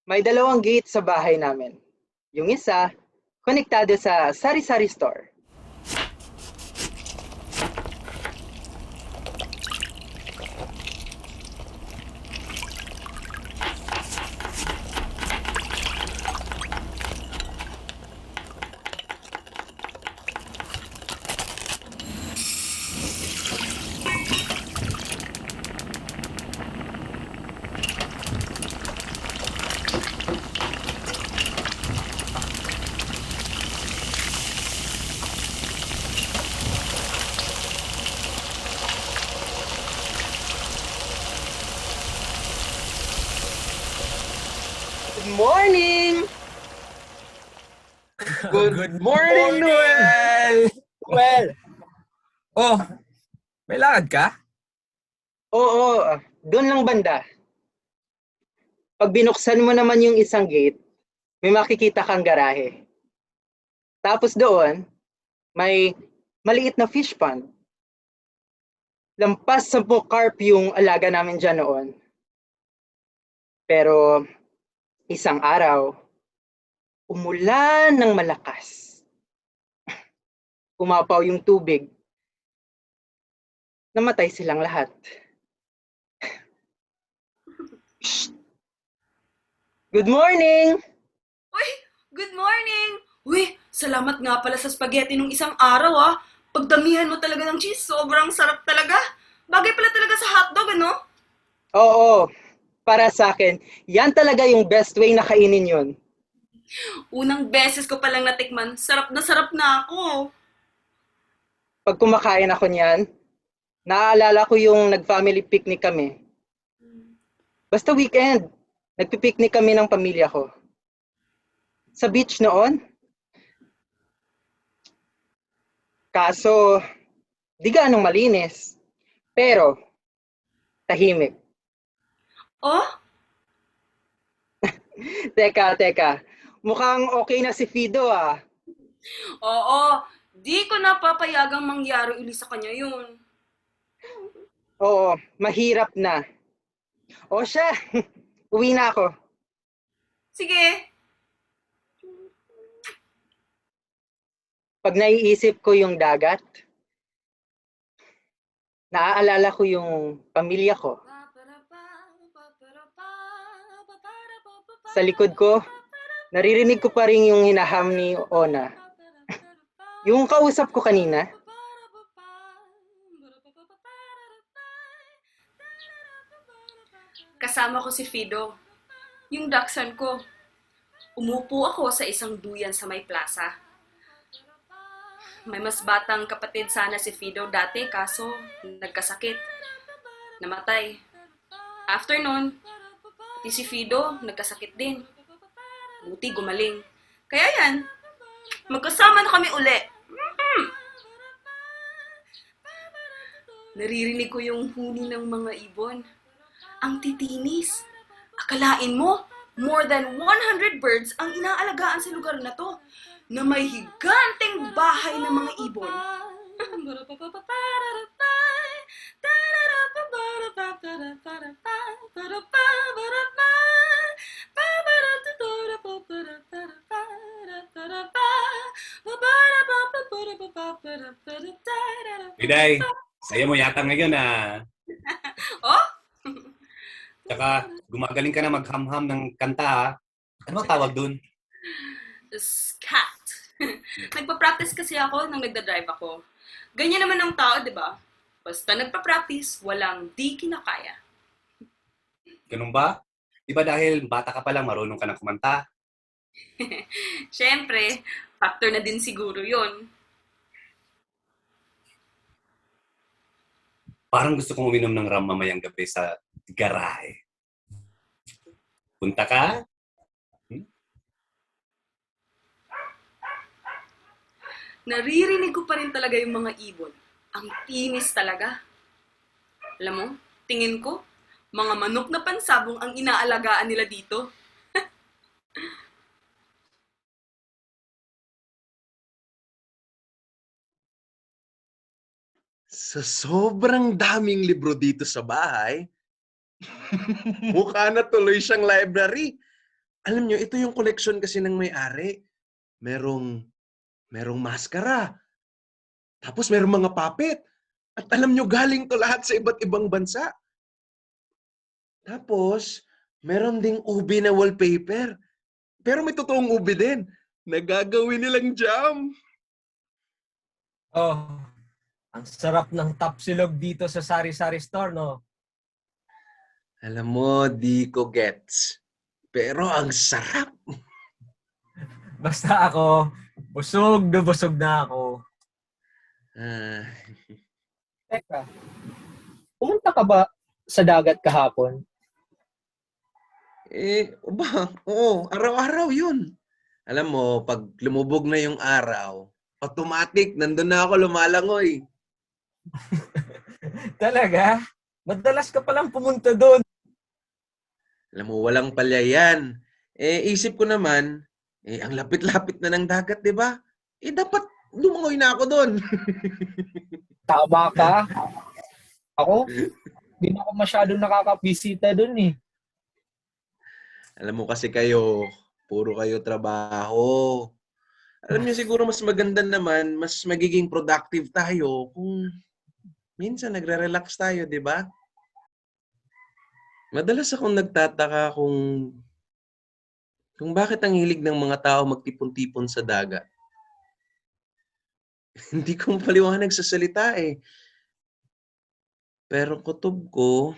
May dalawang gate sa bahay namin. Yung isa, konektado sa sari-sari store. Good morning! Good morning, Noel! Well, Oh, may lakad ka? Oo, doon lang banda. Pag binuksan mo naman yung isang gate, may makikita kang garahe. Tapos doon, may maliit na fish pond. Lampas 10 carp yung alaga namin dyan noon. Pero isang araw, umulan ng malakas. Umapaw yung tubig. Namatay silang lahat. Shh! Good morning! Uy, good morning! Uy, salamat nga pala sa spaghetti nung isang araw ah. Pagdamihan mo talaga ng cheese, sobrang sarap talaga. Bagay pala talaga sa hotdog, ano? Oo, para sa akin, yan talaga yung best way na kainin yun. Unang beses ko palang natikman, sarap na ako. Pag kumakain ako niyan, naaalala ko yung nag-family picnic kami. Basta weekend, nagpipiknik kami ng pamilya ko. Sa beach noon. Kaso, di gaanong malinis. Pero, tahimik. Oh, Teka. Mukhang okay na si Fido ah. oo, di ko napapayagang mangyari uli sa kanya yun. Oo, mahirap na. O siya, uwi na ako. Sige, Pag naiisip ko yung dagat, naaalala ko yung pamilya ko. Sa likod ko, naririnig ko pa rin yung hinaham ni Ona. Yung kausap ko kanina. kasama ko si Fido, yung dachshund ko. Umupo ako sa isang duyan sa may plaza. May mas batang kapatid sana si Fido dati kaso nagkasakit. Namatay. After nun, pati si Fido nagkasakit din. Buti gumaling. Kaya yan, magkasama na kami uli. Naririnig ko yung huni ng mga ibon. Ang titinis. Akalain mo, more than 100 birds ang inaalagaan sa lugar na to na may higanteng bahay ng mga ibon. Biday, saya mo yata ngayon ah. Oh? Tsaka gumagaling ka na maghamham ng kanta ah. Ano ang tawag dun? Scat. Nagpa-practice kasi ako nang nagda-drive ako. Ganyan naman ang tao, di ba? Basta nagpa-practice, walang di kinakaya. Ganun ba? Di ba dahil bata ka pa lang marunong ka na kumanta? Siyempre, factor na din siguro yon. Parang gusto kong uminom ng ram mamayang gabi sa garahe. Punta ka? Naririnig ko pa rin talaga yung mga ibon. Ang tinis talaga. Alam mo, tingin ko, mga manok na pansabong ang inaalagaan nila dito. Sa sobrang daming libro dito sa bahay, mukha na tuloy siyang library. Alam nyo, ito yung collection kasi ng may-ari. Merong maskara. Tapos merong mga puppet. At alam nyo, galing to lahat sa iba't ibang bansa. Tapos, meron ding ube na wallpaper. Pero may totoong ube din. Nagagawin nilang jam. Oh, ang sarap ng tapsilog dito sa Sari-Sari Store, no? Alam mo, di ko gets. Pero ang sarap. Basta ako, busog na ako. Ah, Teka, pumunta ka ba sa dagat kahapon? oo, araw-araw yun. Alam mo, pag lumubog na yung araw, automatic, nandun na ako lumalangoy. Talaga? Madalas ka palang pumunta doon. Alam mo, walang palya yan. Isip ko naman, ang lapit-lapit na ng dagat, di ba? Dapat lumangoy na ako doon. Tama ka. Ako, hindi na ako masyadong nakakabisita dun eh. Alam mo kasi kayo, puro kayo trabaho. Alam niyo siguro mas maganda naman, mas magiging productive tayo kung minsan nagre-relax tayo, di ba? Madalas akong nagtataka kung bakit ang hilig ng mga tao magtipon-tipon sa dagat. Hindi ko mapaliwanag sa salita eh. Pero kutob ko,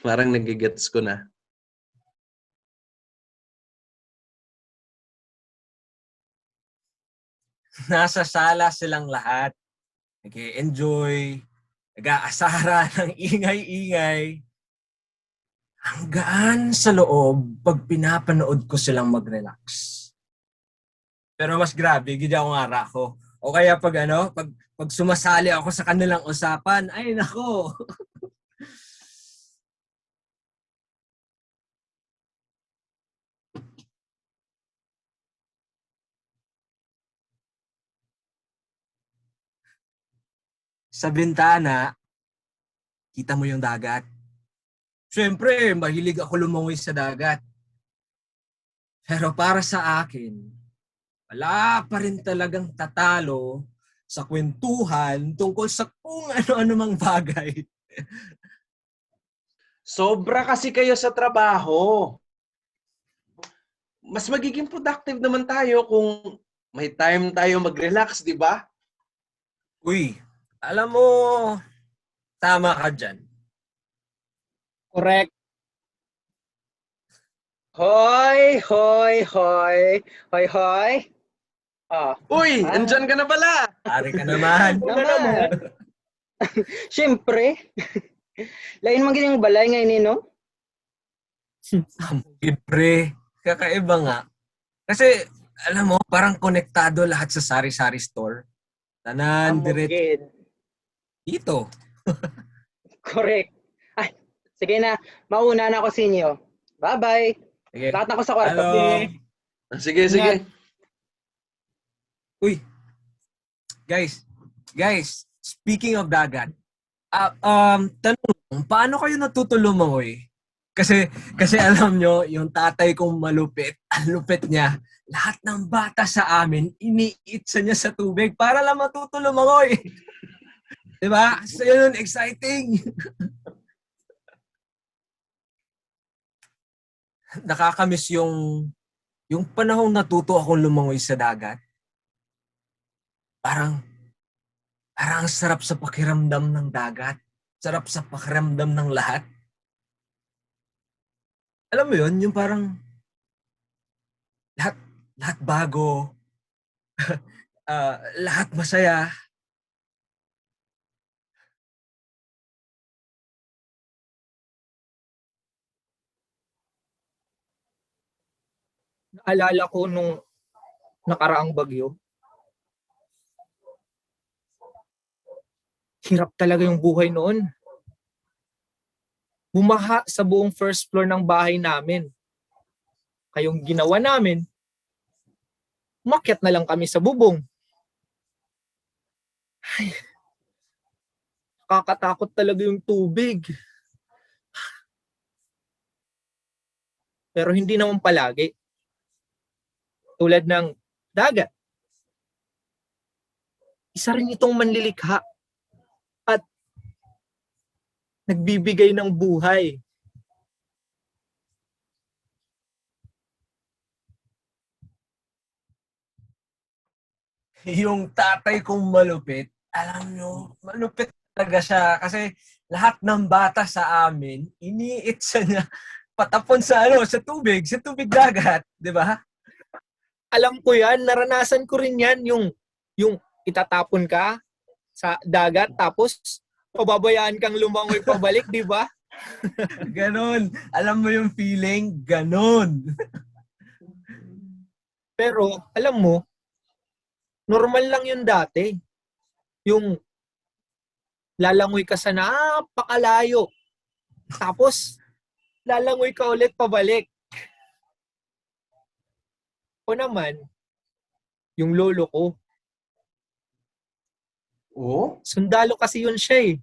parang nagigets ko na. Nasa sala silang lahat. Nag-enjoy, nag-aasara ng ingay-ingay. Ang gaan sa loob pag pinapanood ko silang mag-relax. Pero mas grabe, gid ako ngara ko. O kaya pag sumasali ako sa kanilang usapan, ay nako. Sa bintana, kita mo yung dagat. Siyempre, mahilig ako lumangoy sa dagat. Pero para sa akin, wala pa rin talagang tatalo sa kwentuhan tungkol sa kung ano-ano mang bagay. Sobra kasi kayo sa trabaho. Mas magiging productive naman tayo kung may time tayo mag-relax, di ba? Uy, alam mo, tama ka dyan. Correct. Hoy, hoy, hoy. Hoy, hoy. Ah, Uy, andyan ka na pala! Pare ka naman. naman. Siyempre. Lain man gining balay ngayon no? Libre. Kakaiba nga. Kasi, alam mo, parang konektado lahat sa Sari-Sari Store. Tanan, direct Amogid. dito. Correct. Ay, sige na. Mauna na ako sa inyo. Bye-bye. Sige. Lahat na ako sa kwarto. Hello. Sige, sige. Uy. Guys, speaking of dagat, tanong, paano kayo natuto lumangoy? Kasi alam nyo, yung tatay kong malupit, ang lupit niya, lahat ng bata sa amin, iniitsa niya sa tubig para lang matuto lumangoy. Diba? So yun, exciting. Nakakamiss yung panahong natuto akong lumangoy sa dagat. Parang ang sarap sa pakiramdam ng dagat. Sarap sa pakiramdam ng lahat. Alam mo yun, yung parang lahat bago, lahat masaya. Naalala ko nung nakaraang bagyo. Hirap talaga yung buhay noon. Bumaha sa buong first floor ng bahay namin. Kayong ginawa namin, umakyat na lang kami sa bubong. Ay, kakatakot talaga yung tubig. pero hindi naman palagi. Tulad ng dagat. Isa rin itong manlilikha at nagbibigay ng buhay. Yung tatay kong malupit, alam nyo, malupit talaga siya. Kasi lahat ng bata sa amin, iniitsa niya patapon sa sa tubig dagat, di ba? Alam ko yan, naranasan ko rin yan, yung itatapon ka sa dagat tapos pababayaan kang lumangoy pabalik, di ba? Ganon. Alam mo yung feeling? Ganon. Pero alam mo, normal lang yun dati. Yung lalangoy ka sa napakalayo. Tapos, lalangoy ka ulit pabalik. O naman, yung lolo ko, Oh? sundalo kasi yun siya eh.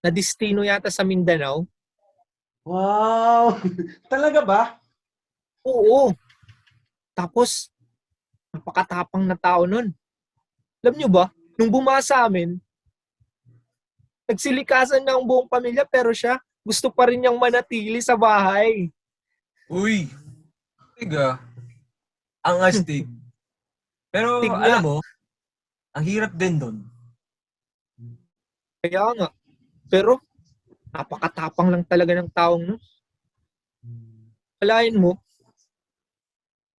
Na-destino yata sa Mindanao. Wow! Talaga ba? Oo. Tapos, napakatapang na tao nun. Alam nyo ba, nung bumasa amin, nagsilikasan na ang buong pamilya pero siya, gusto pa rin niyang manatili sa bahay. Uy. Tiga. Ang astig. Pero Tig nga. alam mo, ang hirap din doon. Kaya nga. Pero, napakatapang lang talaga ng taong nun. Alain mo,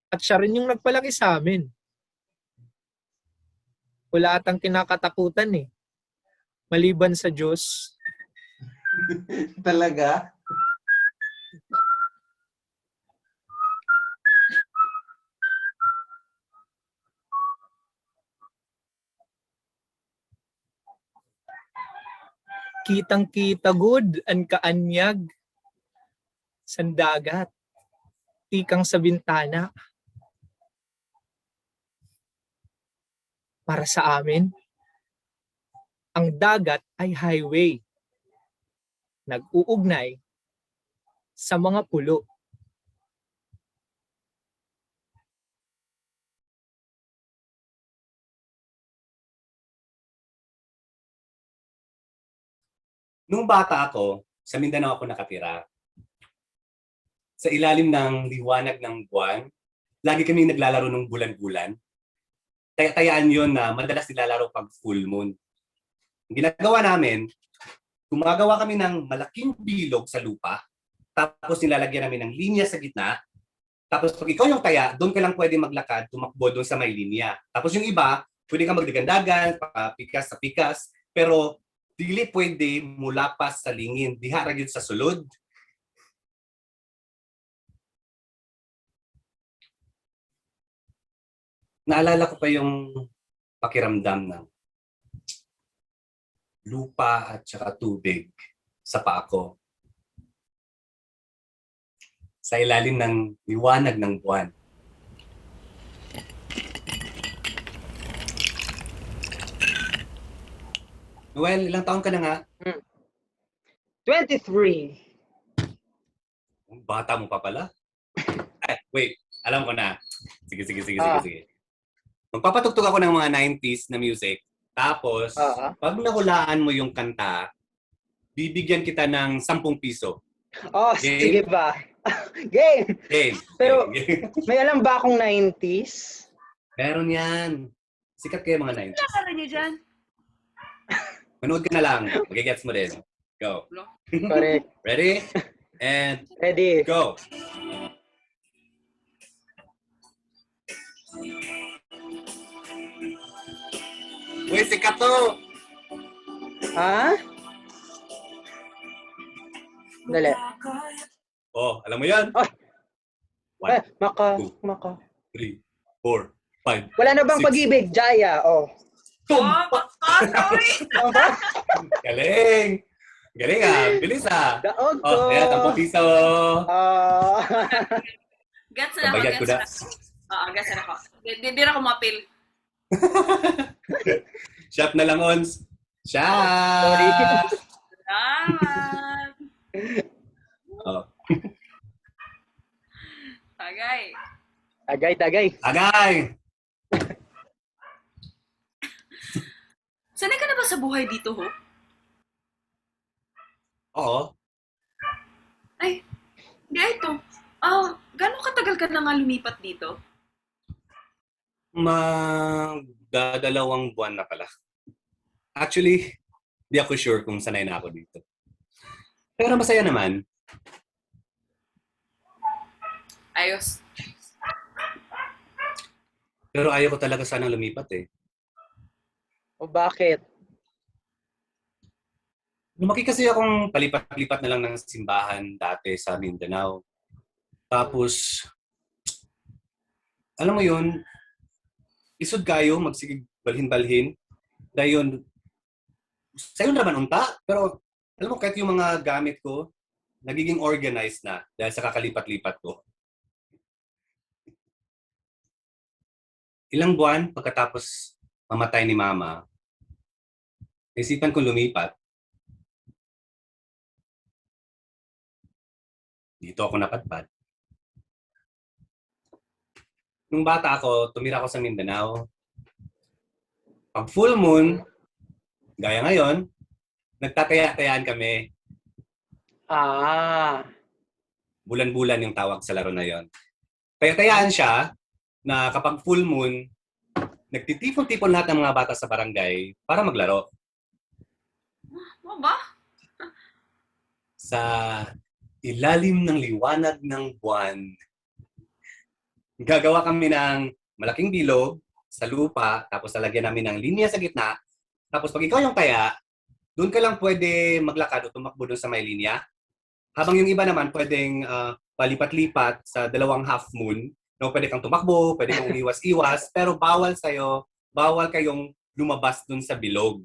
at siya rin yung nagpalaki sa amin. Wala atang kinakatakutan eh. Maliban sa Diyos. Talaga? Kitang-kita good ang kaanyag sa dagat. Tikang sa bintana. Para sa amin, ang dagat ay highway. Nag-uugnay sa mga pulo. Nung bata ako, sa Mindanao ako nakatira. Sa ilalim ng liwanag ng buwan, lagi kaming naglalaro ng bulan-bulan. Tayaan yon na madalas nilalaro pag full moon. Ang ginagawa namin, gumagawa kami ng malaking bilog sa lupa, tapos nilalagyan namin ng linya sa gitna, tapos pag ikaw yung taya, doon ka lang pwede maglakad, tumakbo doon sa may linya. Tapos yung iba, pwede kang magdagandagan, pikas sa pikas, pero dili pwede mula pa sa lingin, diha ra gyud sa sulod. Naalala ko pa yung pakiramdam ng lupa at saka tubig sa paa ko. Sa ilalim ng liwanag ng buwan. Noel, ilang taon ka na nga? 23. Ang bata mo pa pala. Ay, wait. Alam ko na. Sige. Ah. Magpapatugtog ako ng mga 90s na music. Tapos, Ah. pag nahulaan mo yung kanta, bibigyan kita ng 10 piso. Oh, Game? sige ba? Game! Game. Pero- Game. May alam ba akong 90s? Meron yan. Sikat kayo mga 90s. Nakara niyo dyan? Manood ka na lang. Magigets mo din. Go. Correct. Ready? And Ready? go. Uy, sikat to! Ha? Dali. Oh, alam mo yan? Ah. 1, Maka. 3, 4, 5. Wala na bang Six. pag-ibig? Jaya, oh. Sorry! Ano ba? Galing! Galing ah! Bilis ah! Daog ko. Oh, kaya 10 piso! Ah. Gats na ako, Bayad ko na. Oo, gats na ako. Di na ako mapil. Shop na lang, Ons! Sorry. Shop! Salamat! Oh. Tagay, tagay. Agay! Sanay ka na ba sa buhay dito, Hope? Oo. Hindi, ito. Gano'ng katagal ka na nga lumipat dito? Magdadalawang buwan na pala. Actually, di ako sure kung sanay na ako dito. Pero masaya naman. Ayos. Pero ayaw ko talaga sanang lumipat eh. O bakit? Lumaki kasi akong palipat-lipat na lang ng simbahan dati sa Mindanao. Tapos, alam mo yun, isod kayo, magsigig balhin-balhin. Dayon, sa'yo naman unta, pero alam mo, kahit yung mga gamit ko, nagiging organized na dahil sa kakalipat-lipat ko. Ilang buwan pagkatapos mamatay ni Mama, naisipan ko lumipat. Dito ako napadpad. Nung bata ako, tumira ako sa Mindanao. Pag full moon, gaya ngayon, nagtataya-tayaan kami. Ah, Bulan-bulan yung tawag sa laro na yon. Taya-tayaan siya na kapag full moon, nagtitipon-tipon lahat ng mga bata sa barangay para maglaro. Mo ba? Sa ilalim ng liwanag ng buwan, gagawa kami ng malaking bilog sa lupa, tapos lalagyan namin ng linya sa gitna. Tapos pag ikaw yung taya, doon ka lang pwede maglakad o tumakbo doon sa may linya. Habang yung iba naman pwedeng palipat-lipat sa dalawang half moon. No, pwede kang tumakbo, pwede kang umiwas-iwas, pero bawal sa'yo, bawal kayong lumabas doon sa bilog.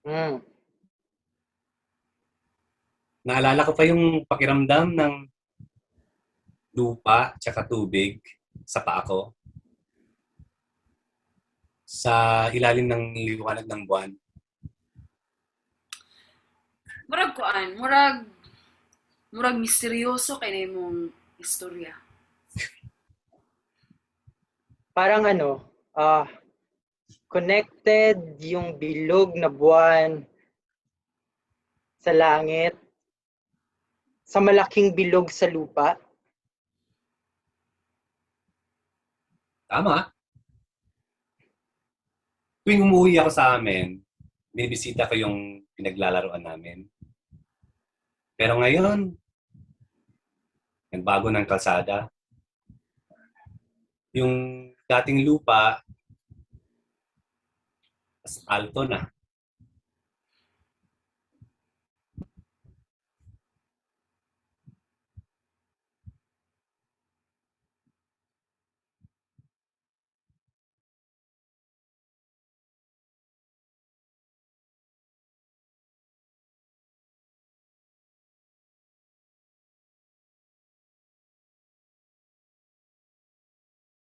hmm. Naalala ko pa yung pakiramdam ng lupa tsaka tubig sa paa ko. Sa ilalim ng liwanag ng buwan. Murag kuan, murag misteryoso kay na imong istorya. Parang connected yung bilog na buwan sa langit sa malaking bilog sa lupa. Tama. Tuwing umuwi ako sa amin, binibisita ko yung pinaglalaroan namin. Pero ngayon, nagbago ng kalsada. Yung dating lupa, asfalto na.